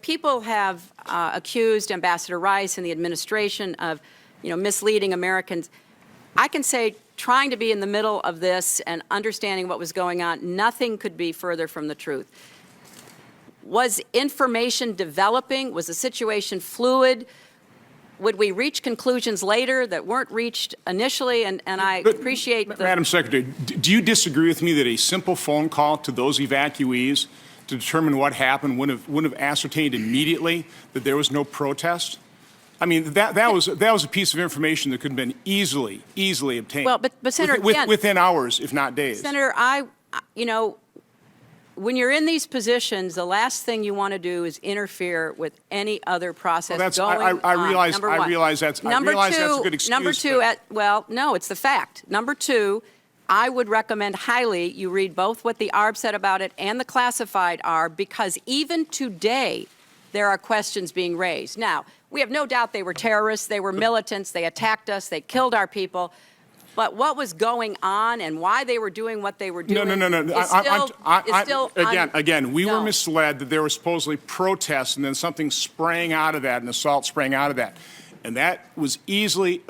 people have accused Ambassador Rice and the administration of, misleading Americans. I can say, trying to be in the middle of this and understanding what was going on, nothing could be further from the truth. Was information developing? Was the situation fluid? Would we reach conclusions later that weren't reached initially? And I appreciate the— Madam Secretary, do you disagree with me that a simple phone call to those evacuees to determine what happened wouldn't have ascertained immediately that there was no protest? I mean, that was a piece of information that could have been easily obtained. Well, but Senator, within hours, if not days. Senator, when you're in these positions, the last thing you want to do is interfere with any other process going I on. realize that's a good excuse. Number two, well, no, it's the fact. Number two, I would recommend highly you read both what the ARB said about it and the classified ARB, because even today there are questions being raised. Now, we have no doubt they were terrorists, they were militants, they attacked us, they killed our people. But what was going on and why they were doing what they were doing— No. Again, we were misled that there were supposedly protests and then something sprang out of that, an assault sprang out of that. And that was easily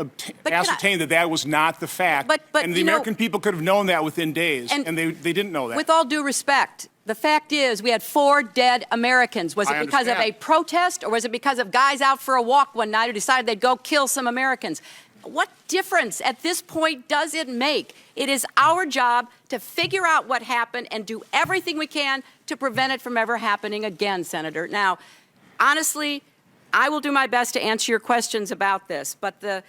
ascertained that was not the fact. And the American people could have known that within days, and they didn't know that. With all due respect, the fact is we had 4 dead Americans. Was it because of a protest, or was it because of guys out for a walk one night who decided they'd go kill some Americans? What difference at this point does it make? It is our job to figure out what happened and do everything we can to prevent it from ever happening again, Senator. Now, honestly, I will do my best to answer your questions about this, but the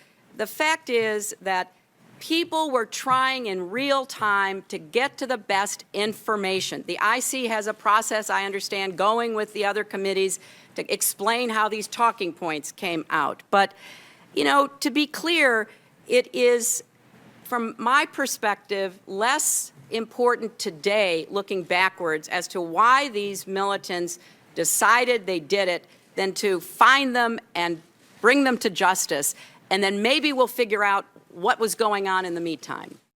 fact is that people were trying in real time to get to the best information. The IC has a process, I understand, going with the other committees to explain how these talking points came out. But, to be clear, it is, from my perspective, less important today, looking backwards, as to why these militants decided they did it, than to find them and bring them to justice. And then maybe we'll figure out what was going on in the meantime.